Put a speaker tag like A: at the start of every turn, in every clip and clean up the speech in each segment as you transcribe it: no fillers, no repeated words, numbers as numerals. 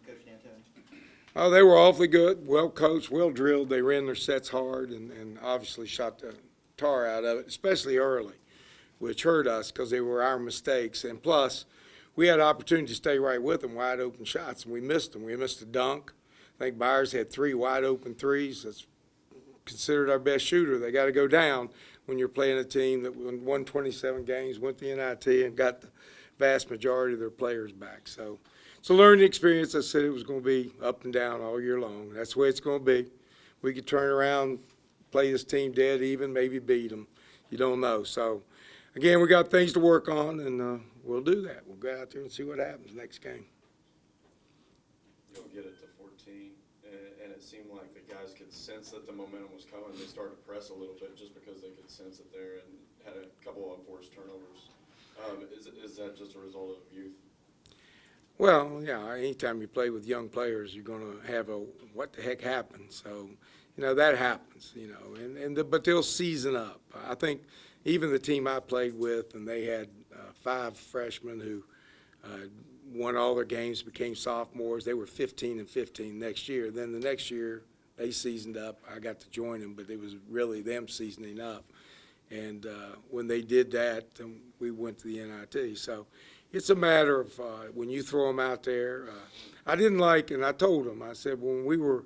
A: Coach D'Antoni?
B: Oh, they were awfully good, well coached, well drilled. They ran their sets hard and obviously shot the tar out of it, especially early, which hurt us because they were our mistakes. And plus, we had opportunity to stay right with them, wide open shots, and we missed them. We missed a dunk. I think Byers had 3 wide open threes. That's considered our best shooter. They got to go down when you're playing a team that won 27 games, went to the NIT, and got the vast majority of their players back. So it's a learning experience. I said it was going to be up and down all year long. That's the way it's going to be. We could turn around, play this team dead even, maybe beat them. You don't know. So, again, we got things to work on, and we'll do that. We'll go out there and see what happens next game.
C: You'll get it to 14, and it seemed like the guys could sense that the momentum was coming. They started to press a little bit just because they could sense it there and had a couple of unforced turnovers. Is that just a result of youth?
B: Well, yeah, anytime you play with young players, you're going to have a what the heck happened. So, that happens, but they'll season up. I think even the team I played with, and they had 5 freshmen who won all their games, became sophomores. They were 15-15 next year. Then the next year, they seasoned up. I got to join them, but it was really them seasoning up. And when they did that, we went to the NIT. So it's a matter of when you throw them out there. I didn't like, and I told them, I said, when we were,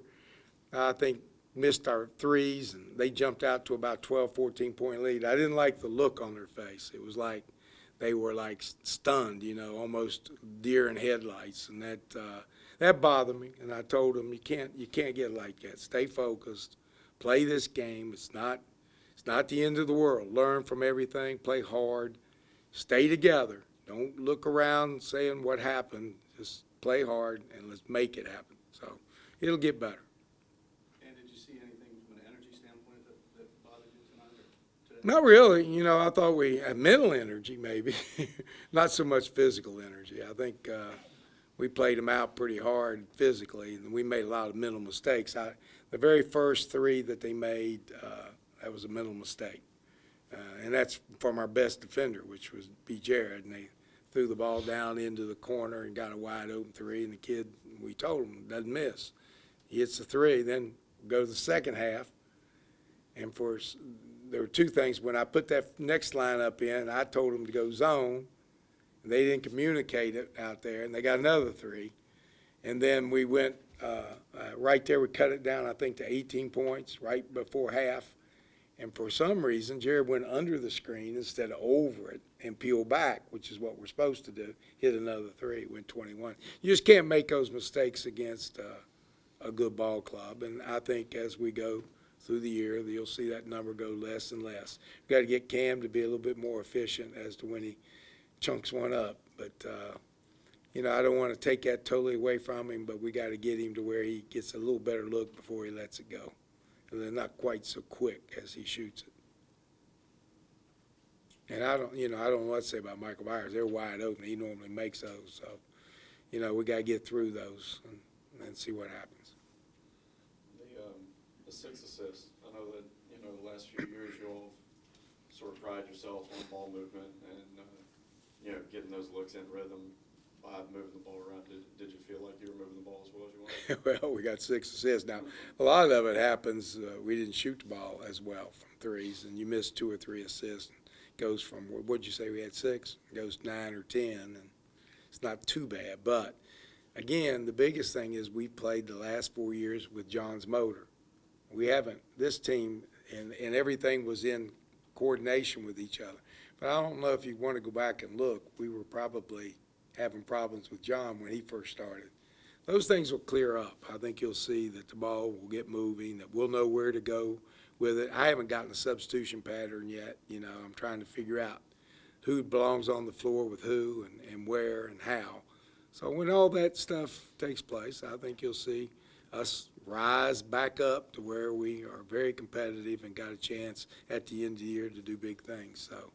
B: I think, missed our threes, and they jumped out to about 12, 14-point lead, I didn't like the look on their face. It was like they were like stunned, almost deer in headlights, and that bothered me. And I told them, you can't get like that. Stay focused, play this game. It's not the end of the world. Learn from everything, play hard, stay together. Don't look around saying what happened. Just play hard and let's make it happen. So it'll get better.
D: And did you see anything from an energy standpoint that bothered you tonight or today?
B: Not really. I thought we had mental energy maybe, not so much physical energy. I think we played them out pretty hard physically, and we made a lot of mental mistakes. The very first 3 that they made, that was a mental mistake. And that's from our best defender, which was B. Jared, and they threw the ball down into the corner and got a wide open 3, and the kid, we told him, doesn't miss. He hits the 3, then go to the second half, and there were 2 things. When I put that next lineup in, I told them to go zone, and they didn't communicate it out there, and they got another 3. And then we went right there, we cut it down, I think, to 18 points right before half. And for some reason, Jared went under the screen instead of over it and peeled back, which is what we're supposed to do, hit another 3, went 21. You just can't make those mistakes against a good ball club. And I think as we go through the year, you'll see that number go less and less. We've got to get Cam to be a little bit more efficient as to when he chunks one up. But, I don't want to take that totally away from him, but we got to get him to where he gets a little better look before he lets it go. And they're not quite so quick as he shoots it. And I don't know what to say about Michael Byers. They're wide open. He normally makes those. So, we got to get through those and see what happens.
C: The 6 assists. I know that, the last few years you all sort of pride yourself on ball movement and, getting those looks in rhythm by moving the ball around. Did you feel like you were moving the ball as well as you wanted?
B: Well, we got 6 assists. Now, a lot of it happens, we didn't shoot the ball as well from threes, and you miss 2 or 3 assists. It goes from, what'd you say, we had 6? It goes 9 or 10, and it's not too bad. But, again, the biggest thing is we played the last 4 years with John's motor. We haven't, this team, and everything was in coordination with each other. But I don't know if you want to go back and look, we were probably having problems with John when he first started. Those things will clear up. I think you'll see that the ball will get moving, that we'll know where to go with it. I haven't gotten a substitution pattern yet. I'm trying to figure out who belongs on the floor with who and where and how. So when all that stuff takes place, I think you'll see us rise back up to where we are very competitive and got a chance at the end of the year to do big things. So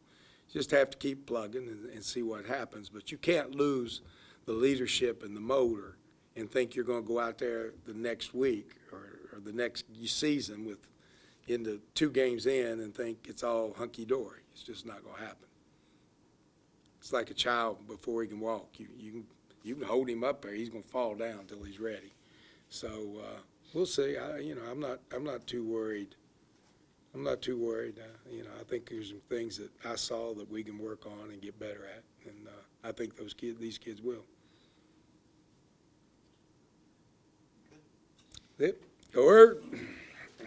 B: just have to keep plugging and see what happens. But you can't lose the leadership and the motor and think you're going to go out there the next week or the next season with into 2 games in and think it's all hunky-dory. It's just not going to happen. It's like a child before he can walk. You can you can hold him up there, he's gonna fall down until he's ready. So, we'll see. I'm not too worried. I'm not too worried. I think there's some things that I saw that we can work on and get better at, and I think these kids will. Yep. Go Earth.